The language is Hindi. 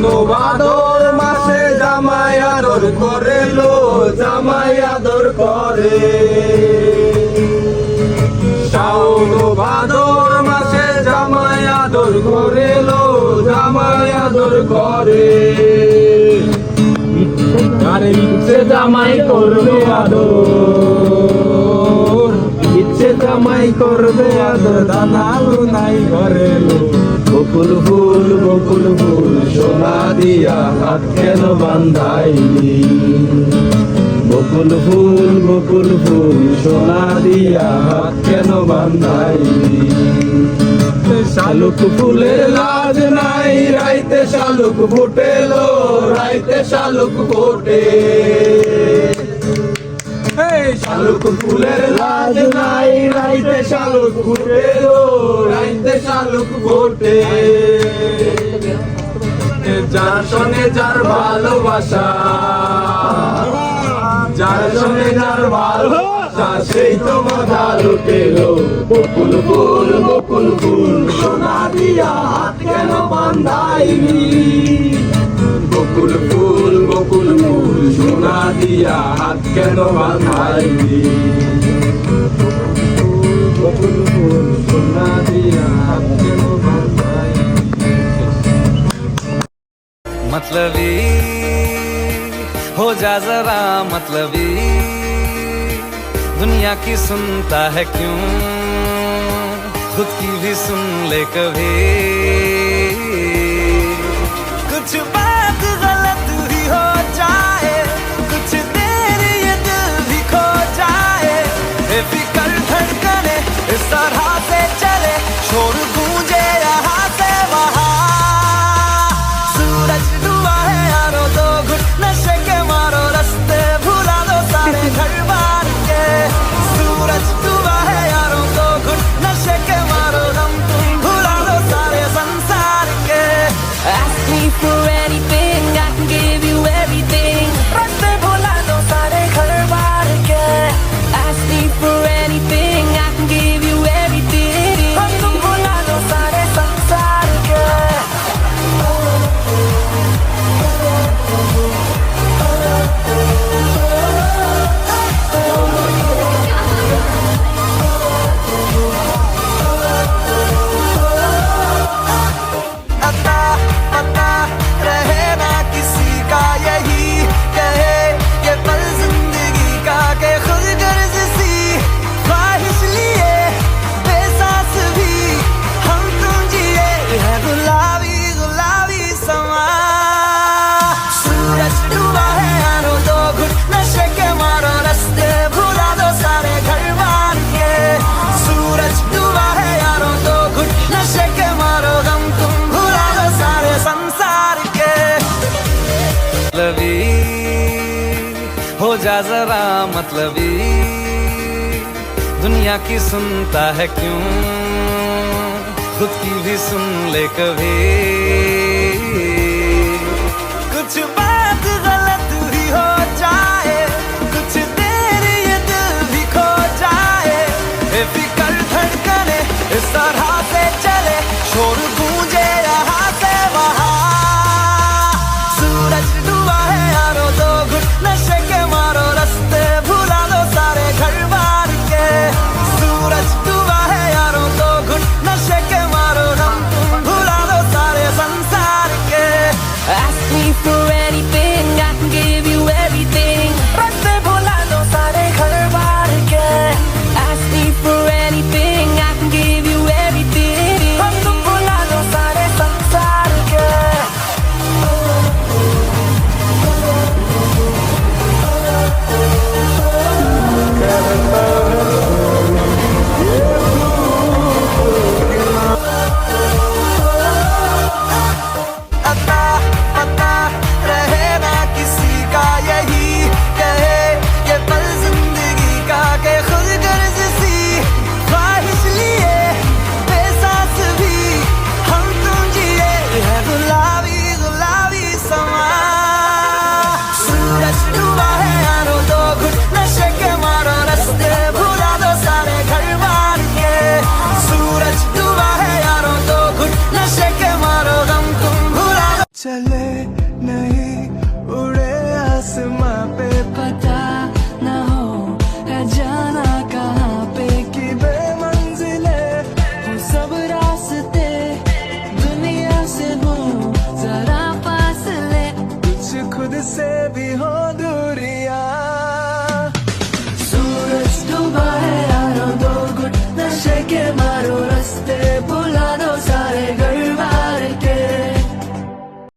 ভাদর মাসে জামাই আদর করে লো, জামাই আদর করে। শাওন ভাদর মাসে জামাই আদর করে লো, জামাই আদর করে। আরে ইচ্ছে জামাই করবে আদর, ইচ্ছে জামাই করবে আদর, দানালো নাই ঘরে লো। বকুল ফুল সোনা দিয়া হাত কেন বান্ধাইলি? বকুল ফুল সোনা দিয়া হাত কেন বান্ধাইলি? শালুক ফুলের লাজ নাই, রাইতে শালুক ফুটেলো, রাইতে শালুক ফোটে। শালুক ফুলের লাজ নাই, রাইতে শালুক ফুটেলো, রাইতে শালুক ফোটে। যার সঙ্গে যার ভালোবাসা, যার সঙ্গে যার ভালোবাসা, সেই তো মজা লুটেলো। বকুল ফুল সোনা দিয়া হাত কেন বান্ধাইলি? বকুল ফুল সোনা দিয়া হাত কেন বান্ধাইলি? বকুল ফুল সোনা দিয়া হাত কেন বান্ধাইলি? मतलबी हो जा जरा मतलबी, दुनिया की सुनता है क्यों, खुद की भी सुन ले कभी। कुछ बात गलत ही हो जाए, कुछ देर ये दिल भी खो जाए, बेफिक्र धड़कने इस तरह से चले, शोर गूंजे यहाँ से वहाँ। सूरज डूबा है यारो, दो घुट नशे के मारो, रास्ते भुला दो सारे घर बार के। सूरज डूबा है यारो, दो घुट नशे के मारो, दम तुम भुला दो सारे संसार के। Ask me for anything, I can give you everything. रास्ते भुला दो सारे घर बार के। Ask me for anything, I can give you everything. हम तुम भुला दो सारे संसार के। अता पता रहे ना किसी का, यही कहे ये पल जिंदगी का, के खुद गर्ज सी ख्वाहिश लिए बेसास भी हम तुम जिए है गुलाबी गुलाबी समा। सूरज डूबा है यारो, दो घुट नशे के मारो, रास्ते भुला दो सारे घर बार के। सूरज डूबा है यारो, दो घुट नशे के मारो, गम तुम भुला दो सारे संसार के। मतलबी हो जा जरा मतलबी, दुनिया की सुनता है क्यों, खुद की भी सुन ले कभी। कुछ